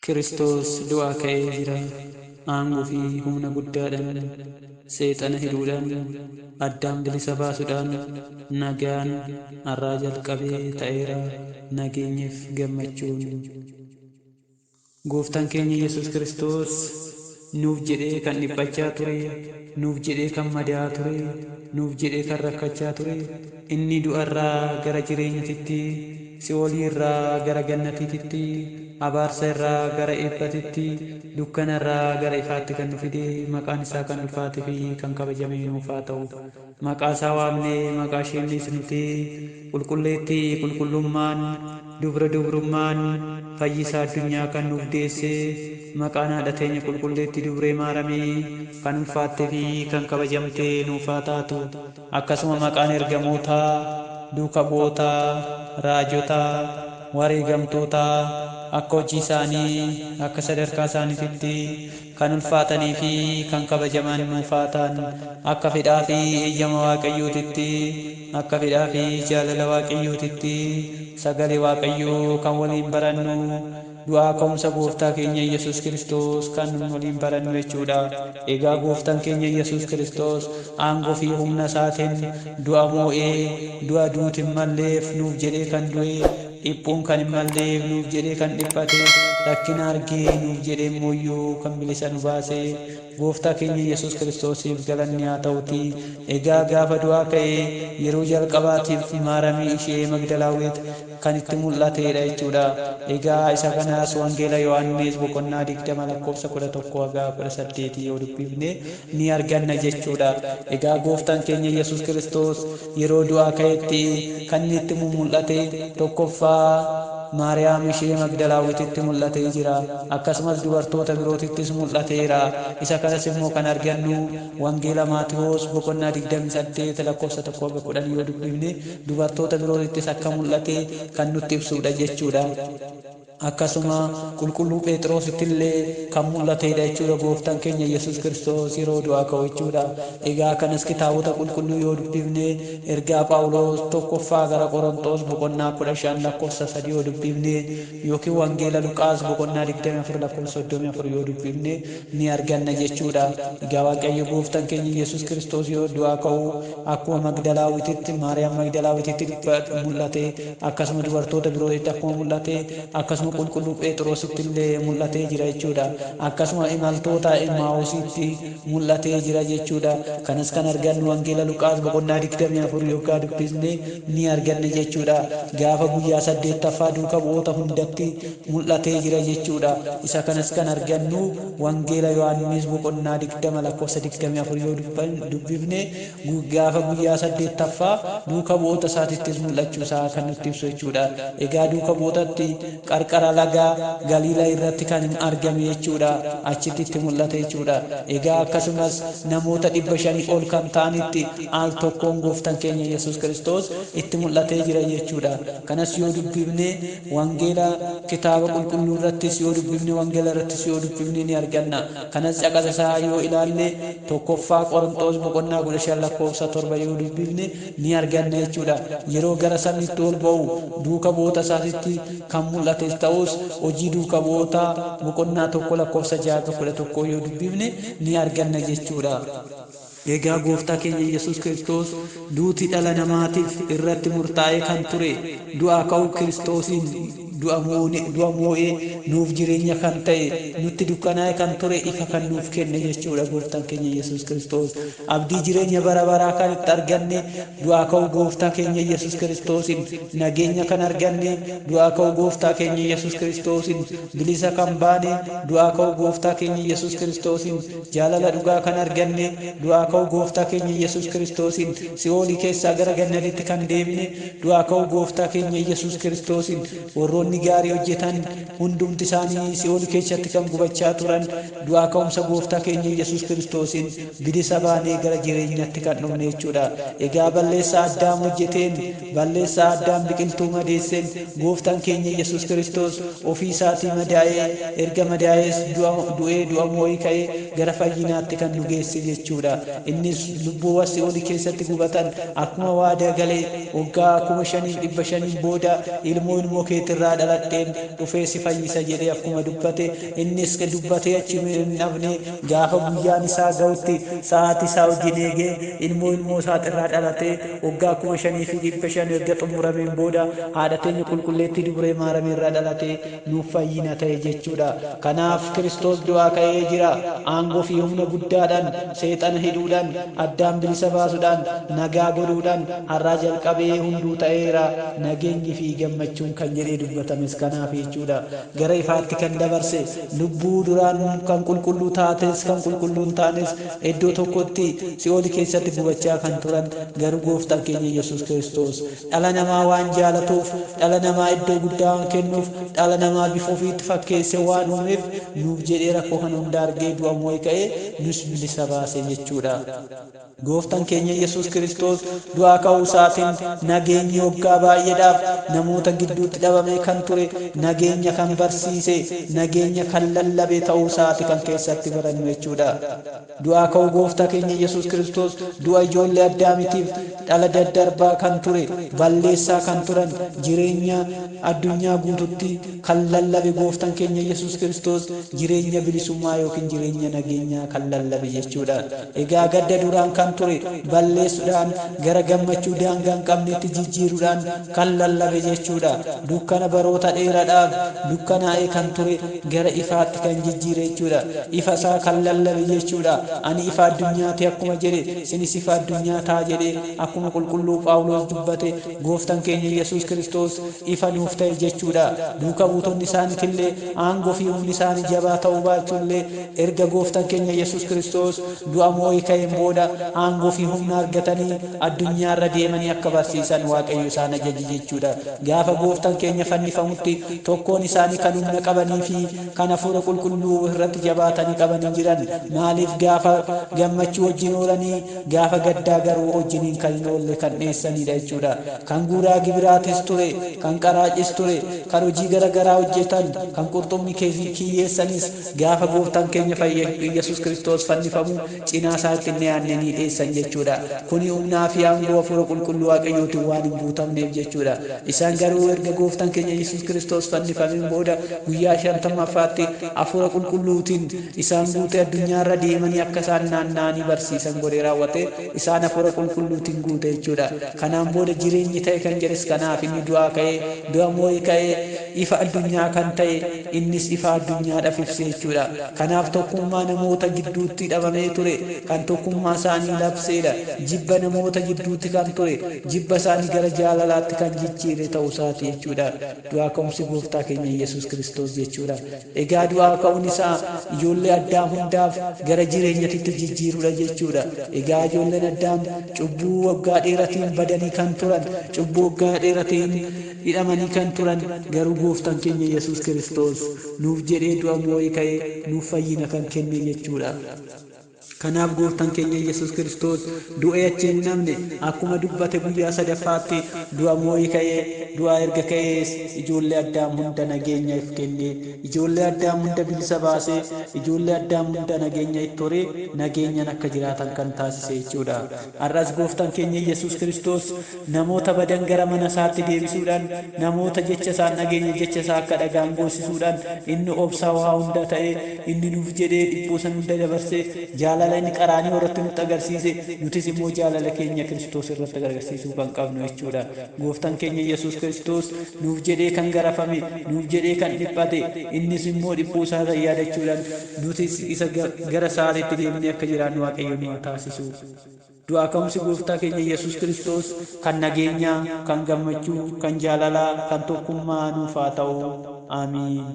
Kiristoos du'aa ka'ee jira. Aangoo fi humna guddaadhaan seexana hidhuudhaan addaan bilisa baasuudhaan nagaan har'aa jalqabee ta'eera. Nageenyiif gammachuun Gooftaan keenya Yesuus Kiristoos nuuf jedhee kan dhiphachaa ture, nuuf jedhee kan madaa'aa ture, nuuf jedhee kan rakkachaa ture. Inni du'arraa gara jireenyatitti, si'oolii irraa gara gannatiitti, abaarsa irraa gara eebbatitti, dukkana irraa gara ifaatti kan nu fide, maqaan isaa kan ulfaatee fi kan kabajame nuuf haa ta'u. Maqaa isaa waamnee maqaa isheenis nuti qulqulleetti qulqullummaan, dubra dubrummaan, fayyisaa addunyaa kan nuuf deesse, maqaan haadha teenya qulqulleetti dubree maaramee kan ulfaattee fi kan kabajamte nuuf haa taatu. Akkasuma maqaan ergamootaa, duuka bu'ootaa, raajotaa, wareegamtootaa akka hojii isaanii, akka sadarkaa isaaniitti kan ulfaatanii fi kan kabajaman nuuf haa ta'an. Akka fedhaa fi eeyyama Waaqayyootitti, akka fedhaa fi jaalala Waaqayyootitti sagalee Waaqayyoo kan waliin barannu, du'aa ka'umsa Gooftaa keenya Yesuus Kiristoos kan waliin barannu jechuudha. Egaa Gooftaan keenya Yesuus Kiristoos aangoo fi humna isaatiin du'a moo'ee, du'a duuti hin malleef nuuf jedhee kan du'e, dhiphuun kan hin malleef nuuf jedhee kan dhiphate, rakkina argee nuuf jedhee mooyyuu kan bilisa nu baase Gooftaa keenya Yesuus Kiristoosiif galanni haa ta'uti. Egaa gaafa du'aa ka'ee yeroo jalqabaatiif maaramii ishee Magdalaawit kan itti mul'atedha jechuudha. Egaa isa kanaas wangeela Yohaannis boqonnaa 20 lakkoofsa 11-18 yoo dubbifne ni arganna jechuudha. Egaa Gooftaan keenya Yesuus Kiristoos yeroo du'aa ka'etti kan inni itti mul'ate tokkoffaa Maariyaam ishee Magdalaawititti mul'atee jira. Akkasumas dubartoota birootittis mul'ateera. Isa kanas immoo kan argannu wangeela Maatewos boqonnaa 28 lakkoofsa 1-10 yoo dubbifne dubartoota birootittis akka mul'ate kan nutti ibsudha jechuudha. Akkasuma qulqulluu Phexrositti illee kan mul'atedha jechuudha Gooftaan keenya Yesuus Kiristoos yeroo du'aa ka'u jechuudha. Egaa kanas kitaabota qulqulluu yoo dubbifne ergaa Phaawulos tokkoffaa gara Qorontos boqonnaa 15 lakkoofsa 3 yoo dubbifne yookiin wangeela Luqaas boqonnaa 24 lakkoofsa 34 yoo dubbifne ni arganna jechuudha. Egaa Waaqayyo Gooftaan keenya Yesuus Kiristoos yeroo du'aa ka'u akkuma Magdalaawititti, Maariyaam Magdalaawititti mul'ate, akkasuma dubartoota birootitti akkuma mul'ate, akkasuma qulqulluu Phexrositti illee mul'atee jira jechuudha. Akkasuma imaltoota Emmaa'usitti mul'atee jira jechuudha. Kanas kan argannu wangeela Luqaas boqonnaa 24 yookaan dubbisne ni arganna jechuudha. Gaafa guyyaa 8ffaa duuka bu'oota hundatti mul'atee jira jechuudha. Isa kanas kan argannu wangeela Yohaannis boqonnaa 20 lakkoofsa 24 yoo dubbifne gaafa guyyaa 8ffaa duuka bu'oota isaatittis mul'achuu isaa kan nutti ibsu jechuudha. Egaa duuka bu'ootatti qarqara lagaa Galiilaa irratti kan argame jechuudha. Achitti itti mul'ate jechuudha. Egaa akkasumas namoota 500 ol kan ta'anitti al tokkoon Gooftaan keenya Yesuus Kiristoos itti mul'atee jira jechuudha. Kanas yoo dubbifne wangeela kitaaba qulqulluu irrattis yoo dubbifne wangeela irrattis yoo dubbifne ni arganna. Kanas caqasasaa yoo ilaalle tokkoffaa Qorontos boqonnaa 15 lakkoofsa 7 yoo dubbifne ni arganna jechuudha. Yeroo gara samiitti ol ba'u duuka bu'oota isaatitti kan mul'ate ta'us hojii duuka bu'ootaa boqonnaa 1 lakkoofsa 6-11 yoo dubbifne ni arganna jechuudha. Egaa Gooftaa keenya Yesuus Kiristoos duuti dhala namaatiif irratti murtaa'ee kan ture, du'aa ka'uu Kiristoosiin du'a moo'ee nuuf jireenya kan ta'e, nutti dukkanaa'e kan ture ifa kan nuuf kenne jechuudha. Gooftaan keenya Yesuus Kiristoos abdii jireenya bara baraa kan itti arganne du'aa ka'uu Gooftaa keenya Yesuus Kiristoosiin, nageenya kan arganne du'aa ka'uu Gooftaa keenya Yesuus Kiristoosiin, bilisa kan baane du'aa ka'uu Gooftaa keenya Yesuus Kiristoosiin, jaalala dhugaa kan arganne du'aa ka'uu Gooftaa keenya Yesuus Kiristoosiin, si'oolii keessaa gara gannatitti kan deebine du'aa ka'uu Gooftaa keenya Yesuus Kiristoosiin, warroonni gaarii hojjetan hundumti isaanii si'oolii keessatti kan gubachaa turan du'aa ka'umsa Gooftaa keenya Yesuus Kiristoosiin bilisa baanee gara jireenyaatti kan dhufne jechuudha. Egaa balleessaa Addaam hojjeteen, balleessaa Addaam biqiltuu madeesseen Gooftaan keenya Yesuus Kiristoos ofii isaatii madaa'ee, erga madaa'ees du'ee du'a moo'ee ka'ee gara fayyinaatti kan nu geesse jechuudha. Innis lubbuuwwan si'oolii keessatti gubatan akkuma waadaa galee waggaa 5,500 booda ilmoo keetirraa dhaladheen dhufee si fayyisa jedhee akkuma dubbate innis dubbatee achi hin dhabne gaafa guyyaan isaa ga'utti sa'aatii isaa wajjin eegee ilmoo isaatirraa dhalatee waggaa 5,500 erga xumurameen booda haadha teenya qulqulleettii dubree maaramee irraa dhalatee nuuf fayyina ta'e jechuudha. Kanaaf Kiristoos du'aa ka'ee jira. Aangoo fi humna guddaadhaan seexana hidhuudhaan addaan bilisa baasuudhaan nagaa godhuudhaan har'aa jalqabee hunduu ta'eera. Nageenyi fi gammachuun kan jedhee dubbatames kanaaf jechuudha. Gara ifaatti kan dabarse lubbuu duraan kan qulqulluu taates kan qulqulluu hin taanes iddoo tokkotti si'ool keessatti gubachaa kan turan garuu gooftaan keenya Yesuus Kiristoos dhala namaa waan jaalatuuf dhala namaa iddoo guddaa waan kennuuf dhala namaa bifa ofiitti fakkeesse waan uumeef nuuf jedhee rakkoo kana hunda argee du'a moo'ee ka'ee nus bilisa baase jechuudha. Gooftaan keenya Yesuus Kiristoos du'aa ka'uu isaatiin nageenyi waggaa baay'eedhaaf namoota gidduutti dhabamee kan ture nageenya kan barsiise nageenya kan lallabe ta'uu isaati kan keessatti barannu jechuudha. Du'aa ka'uu gooftaa keenya Yesuus Kiristoos du'a ijoollee Addaamiitiif dhala daddarbaa kan ture balleessaa kan turan jireenya addunyaa guututti kan lallabe gooftaan keenya Yesuus Kiristoos jireenya bilisummaa yookiin jireenya nageenyaa kan lallabe jechuudha. Egaa gadda duraan kan ture balleessuudhaan gara gammachuu daangaa hin qabnetti jijjiiruudhaan kan lallabe jechuudha. Dukkana baroota dheeraadhaaf dukkanaa'ee kan ture gara ifaatti kan jijjiire jechuudha. Ifa isaa kan lallabe jechuudha. Ani ifa addunyaati akkuma jedhe isinis ifa addunyaa ta'a jedhe akkuma qulqulluu Phaawulos dubbate gooftaan keenya Yesuus Kiristoos ifa nuuf ta'e jechuudha. Duuka buutonni isaaniitillee aangoo fi humni isaanii jabaa ta'uu baachuullee erga gooftaan keenya Yesuus Kiristoos du'a moo'ee ka'een booda aangoo fi humna argatanii addunyaarra deemanii akka barsiisan Waaqayyo isaan ajaje jechuudha. Gaafa gooftaan keenya fannifamutti tokkoon isaanii kan humna qabanii fi kan hafuura qulqulluu irratti jabaatanii qabanii jiran maaliif gaafa gammachuu wajjin oolanii gaafa gaddaa garuu wajjiniin kan hin oolle kan dhiyeessanidha jechuudha. Kan guuraa gibiraatis ture kan qaraacis ture kan hojii garaagaraa hojjetan kan qurxummii kiyyeessanis gaafa gooftaan keenya Yesuus Kiristoos fannifamu cinaa isaatti inni aannanii dhiyeessan jechuudha. Kuni humnaa fi aangoo hafuura qulqulluu Waaqayyootiin waan hin guutamneef jechuudha. Isaan garuu erga gooftaan keenya Yesuus Kiristoos fannifameen booda guyyaa 50ffaatti hafuura qulqulluutiin isaan guute addunyaarra deemanii akka isaan naanna'anii barsiisan godhee raawwate isaan hafuura qulqulluutiin guute jechuudha. Kanaan booda jireenyi ta'e kan jedhes kanaaf inni du'aa ka'ee du'a moo'ee ka'ee ifa addunyaa kan ta'e innis ifa addunyaadhaaf ibse jechuudha. Kanaaf tokkummaa namoota gidduutti dhabamee ture kan tokkummaa isaanii labseedha. Jibba namoota gidduutti kan ture jibba isaanii gara jaalalaatti kan jijjiire ta'uu isaati jechuudha. Du'aa ka'umsi gooftaa keenya Yesuus Kiristoos jechuudha. Egaa du'aa ka'uun isaa ijoollee Addaam hundaaf gara jireenyatti jijjiirudha jechuudha. Egaa ijoolleen Addaam cubbuu waggaa dheeratiin badanii kan turan cubbuu waggaa dheeratiin hidhamanii kan turan garuu gooftaan keenya Yesuus Kiristoos nuuf jedhee du'a moo'ee ka'ee nuuf fayyina kan kenne jechuudha. Kanaaf gooftaan keenya Yesuus Kiristoos du'ee achi hin namne akkuma dubbate guyyaa sadaffaatti du'a moo'ee ka'ee du'aa erga ka'ees ijoollee Addaam hunda nageenyaaf kenne ijoollee Addaam hunda bilisa baasee ijoollee Addaam hunda nageenya itti horee nageenyaan akka jiraatan kan taasise jechuudha. Har'as gooftaan keenya Yesuus Kiristoos namoota badan gara mana isaatti deebisuudhaan namoota jecha isaan nageenya jecha isaa akka dhagaan goosisuudhaan inni obsaa waa hunda ta'ee inni nuuf jedhee dhibboo san hunda dabarsee jaalala inni qaraanii irratti nutti agarsiise nutis immoo jaalala keenya Kiristoos irratti agarsiisuu kan qabnu jechuudha. Gooftaan keenya Yesuus Kiristoos nuuf jedhee kan garafame nuuf jedhee kan dhiphate innis immoo dhibboo isaa yaadachuudhaan nutis isa gara isaatti deemnee akka jiraannu Waaqayyo nu taasisu. Du'aa ka'umsi gooftaa keenya Yesuus Kiristoos kan nageenyaa kan gammachuu kan jaalalaa kan tokkummaa nuuf haa ta'u. Amiin.